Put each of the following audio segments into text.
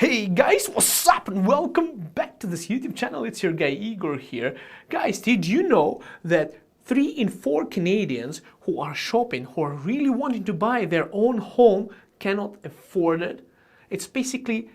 Hey guys, what's up and welcome back to this YouTube channel. It's your guy Igor here. Guys, did you know that 3 in 4 Canadians who are shopping, who are really wanting to buy their own home, cannot afford it? It's basically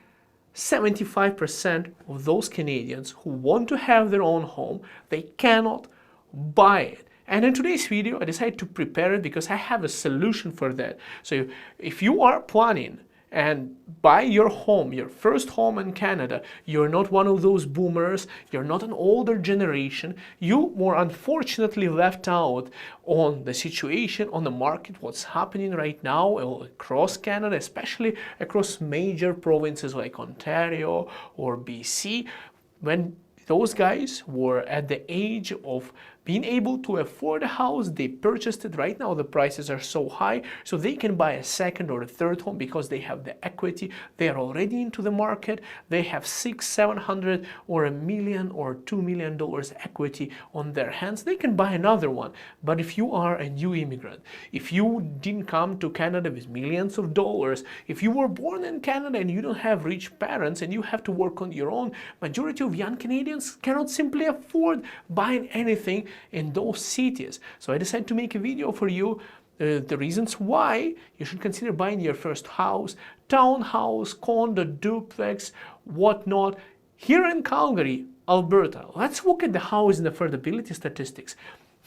75% of those Canadians who want to have their own home, they cannot buy it. And in today's video, I decided to prepare it because I have a solution for that. So if you are planning and buy your home, your first home in Canada, you're not one of those boomers, you're not an older generation, you were unfortunately left out on the situation, on the market, what's happening right now across Canada, especially across major provinces like Ontario or BC, when those guys were at the age of being able to afford a house, they purchased it. Right now the prices are so high, so they can buy a second or a third home because they have the equity. They are already into the market. They have $600,000, $700,000 or $1 million or $2 million equity on their hands. They can buy another one. But if you are a new immigrant, if you didn't come to Canada with millions of dollars, if you were born in Canada and you don't have rich parents and you have to work on your own, majority of young Canadians cannot simply afford buying anything in those cities. So I decided to make a video for you, the reasons why you should consider buying your first house, townhouse, condo, duplex, whatnot, here in Calgary, Alberta. Let's look at the housing affordability statistics.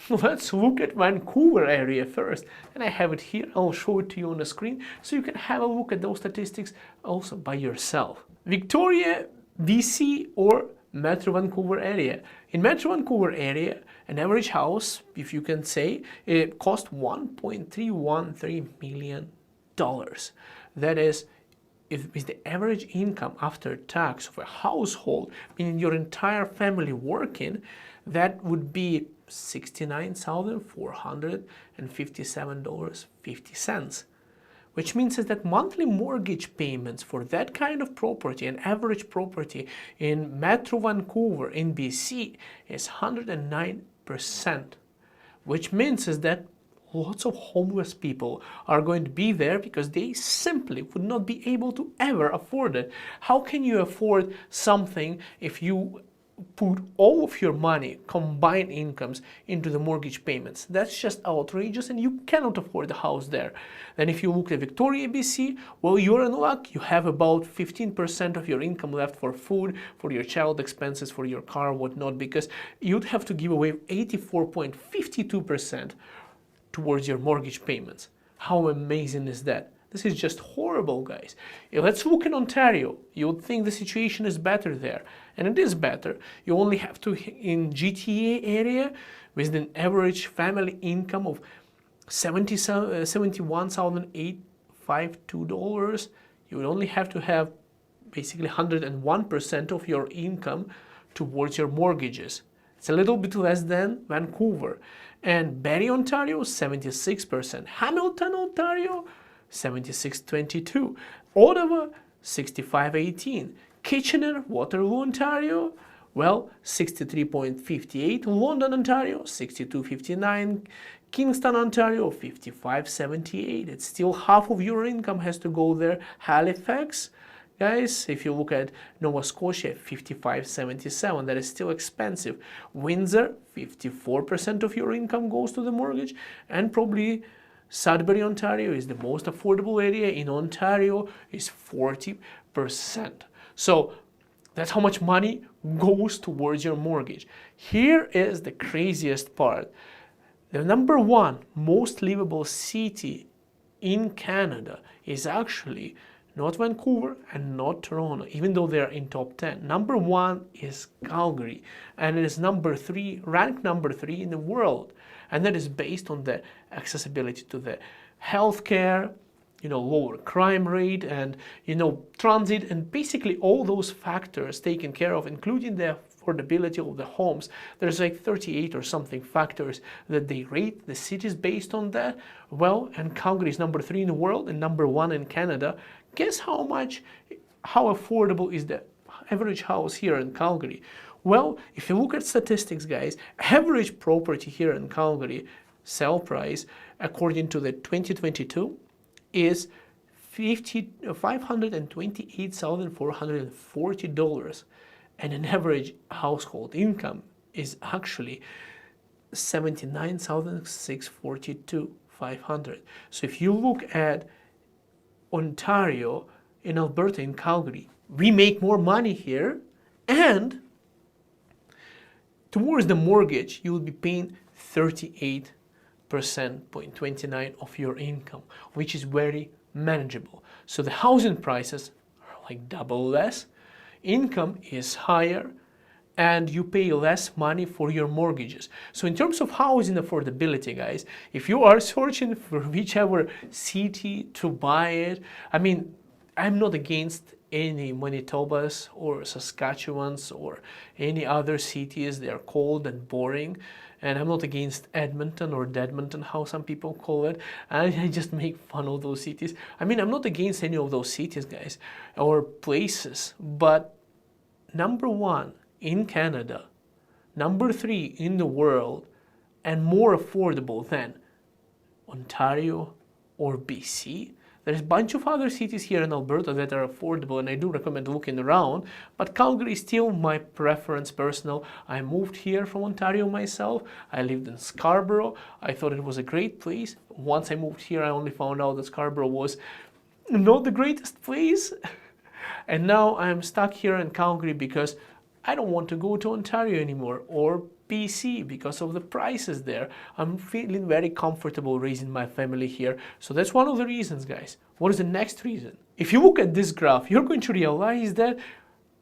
Let's look at Vancouver area first, and I have it here. I'll show it to you on the screen so you can have a look at those statistics also by yourself. Victoria, BC, or Metro Vancouver area. In Metro Vancouver area, an average house, if you can say, it cost $1.313 million. That is, with the average income after tax of a household, meaning your entire family working, that would be $69,457.50. Which means is that monthly mortgage payments for that kind of property, an average property in Metro Vancouver in BC, is 109%. Which means is that lots of homeless people are going to be there because they simply would not be able to ever afford it. How can you afford something if you put all of your money, combined incomes, into the mortgage payments? That's just outrageous, and you cannot afford a house there. Then if you look at Victoria, BC, well, you're in luck. You have about 15% of your income left for food, for your child expenses, for your car, whatnot, because you'd have to give away 84.52% towards your mortgage payments. How amazing is that? This is just horrible, guys. Let's look in Ontario. You would think the situation is better there, and it is better. You only have to, in GTA area, with an average family income of $71,852, you would only have to have basically 101% of your income towards your mortgages. It's a little bit less than Vancouver. And Barrie, Ontario, 76%. Hamilton, Ontario, 76.22. Ottawa, 65.18. Kitchener, Waterloo, Ontario, well, 63.58. London, Ontario, 62.59. Kingston, Ontario, 55.78. It's still half of your income has to go there. Halifax, guys, if you look at Nova Scotia, 55.77, that is still expensive. Windsor, 54% of your income goes to the mortgage, and probably Sudbury, Ontario is the most affordable area in Ontario, is 40%. So that's how much money goes towards your mortgage. Here is the craziest part. The number one most livable city in Canada is actually not Vancouver and not Toronto, even though they're in top 10. Number one is Calgary, and it is ranked number 3 in the world. And that is based on the accessibility to the healthcare, lower crime rate, and, transit, and basically all those factors taken care of, including the affordability of the homes. There's like 38 or something factors that they rate the cities based on that. Well, and Calgary is number 3 in the world and number 1 in Canada. Guess how affordable is the average house here in Calgary? Well, if you look at statistics, guys, average property here in Calgary, sale price, according to the 2022, is $528,440, and an average household income is actually $79,642,500. So if you look at Ontario, in Alberta, in Calgary, we make more money here, and towards the mortgage, you will be paying 38.29% of your income, which is very manageable. So the housing prices are like double less, income is higher, and you pay less money for your mortgages. So in terms of housing affordability, guys, if you are searching for whichever city to buy it, I mean, I'm not against any Manitobas or Saskatchewans or any other cities. They are cold and boring. And I'm not against Edmonton or Dedmonton, how some people call it. I just make fun of those cities. I mean, I'm not against any of those cities, guys, or places. But number one in Canada, number three in the world, and more affordable than Ontario or BC. There's a bunch of other cities here in Alberta that are affordable, and I do recommend looking around, but Calgary is still my preference personal. I moved here from Ontario myself. I lived in Scarborough. I thought it was a great place. Once I moved here, I only found out that Scarborough was not the greatest place. And now I'm stuck here in Calgary because I don't want to go to Ontario anymore, or BC, because of the prices there. I'm feeling very comfortable raising my family here. So that's one of the reasons, guys. What is the next reason? If you look at this graph, you're going to realize that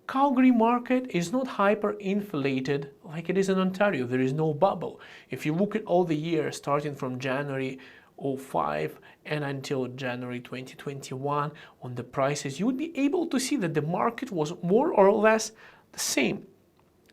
Calgary market is not hyper-inflated like it is in Ontario. There is no bubble. If you look at all the years starting from January 2005 and until January 2021 on the prices, you would be able to see that the market was more or less the same.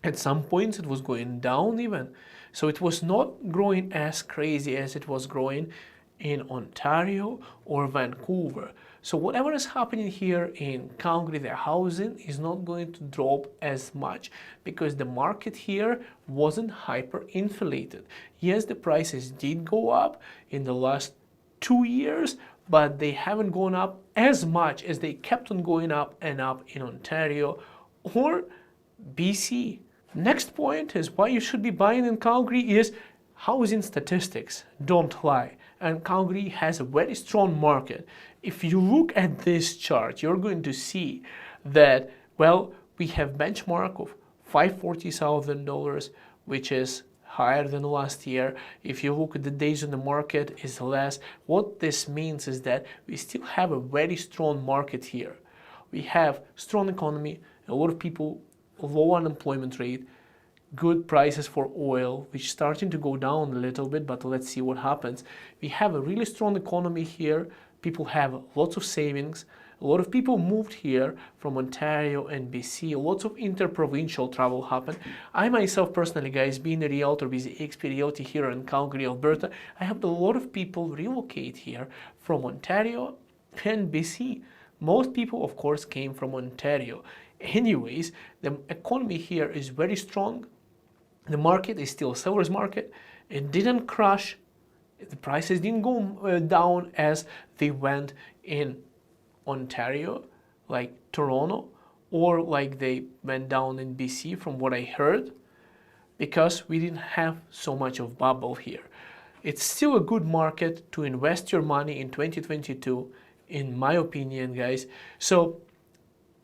At some points it was going down even. So it was not growing as crazy as it was growing in Ontario or Vancouver. So whatever is happening here in Calgary, the housing is not going to drop as much because the market here wasn't hyper-inflated. Yes, the prices did go up in the last 2 years, but they haven't gone up as much as they kept on going up and up in Ontario or BC. Next point is why you should be buying in Calgary is housing statistics don't lie, and Calgary has a very strong market. If you look at this chart, you're going to see that, well, we have benchmark of $540,000, which is higher than last year. If you look at the days on the market, is less. What this means is that we still have a very strong market here. We have strong economy, a lot of people, low unemployment rate, good prices for oil, which is starting to go down a little bit, but let's see what happens. We have a really strong economy here. People have lots of savings. A lot of people moved here from Ontario and BC. Lots of interprovincial travel happened. I myself personally, guys, being a realtor with XP Realty here in Calgary, Alberta, I have a lot of people relocate here from Ontario and BC. Most people, of course, came from Ontario. Anyways, the economy here is very strong. The market is still a seller's market. It didn't crash. The prices didn't go down as they went in Ontario, like Toronto, or like they went down in BC from what I heard, because we didn't have so much of bubble here. It's still a good market to invest your money in 2022, in my opinion, guys. So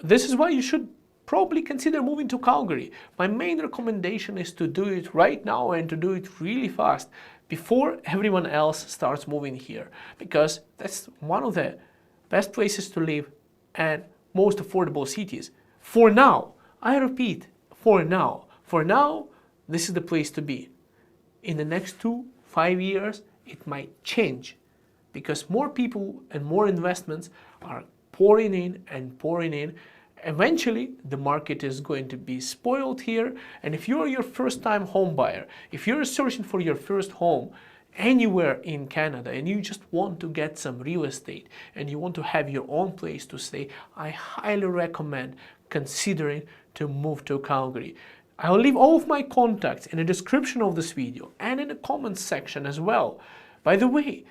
this is why you should probably consider moving to Calgary. My main recommendation is to do it right now and to do it really fast before everyone else starts moving here, because that's one of the best places to live and most affordable cities. For now, I repeat, for now. For now, this is the place to be. In the next 2-5 years, it might change because more people and more investments are pouring in and pouring in. Eventually, the market is going to be spoiled here. And if you're your first-time home buyer, if you're searching for your first home anywhere in Canada and you just want to get some real estate and you want to have your own place to stay, I highly recommend considering to move to Calgary. I'll leave all of my contacts in the description of this video and in the comments section as well. By the way,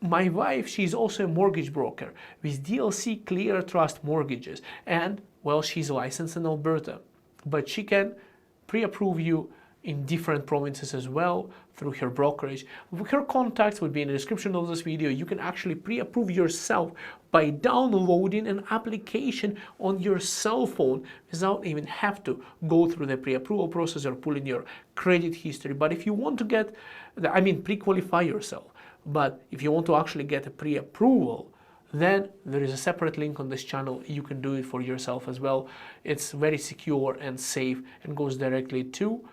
my wife, she's also a mortgage broker with DLC Clear Trust Mortgages, and well, she's licensed in Alberta, but she can pre-approve you in different provinces as well through her brokerage. Her contacts would be in the description of this video. You can actually pre-approve yourself by downloading an application on your cell phone without even have to go through the pre-approval process or pull in your credit history. But if you want to get, pre-qualify yourself, but if you want to actually get a pre-approval, then there is a separate link on this channel. You can do it for yourself as well. It's very secure and safe and goes directly to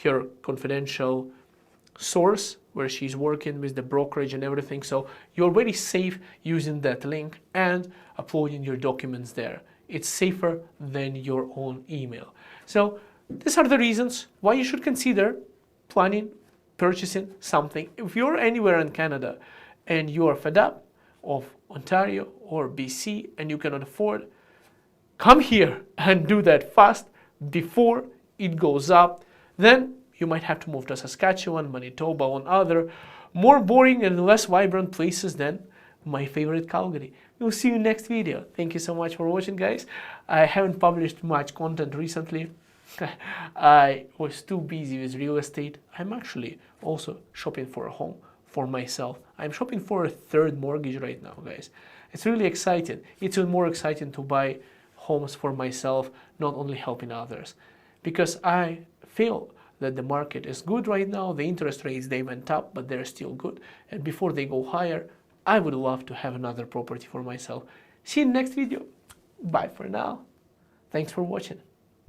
her confidential source where she's working with the brokerage and everything. So you're very safe using that link and uploading your documents there. It's safer than your own email. So these are the reasons why you should consider planning, purchasing something. If you're anywhere in Canada and you are fed up of Ontario or BC and you cannot afford, come here and do that fast before it goes up. Then you might have to move to Saskatchewan, Manitoba, or other more boring and less vibrant places than my favorite Calgary. We'll see you next video. Thank you so much for watching, guys. I haven't published much content recently. I was too busy with real estate. I'm actually also shopping for a home for myself. I'm shopping for a third mortgage right now, guys. It's really exciting. It's even more exciting to buy homes for myself, not only helping others. Because I feel that the market is good right now. The interest rates, they went up, but they're still good. And before they go higher, I would love to have another property for myself. See you in the next video. Bye for now. Thanks for watching.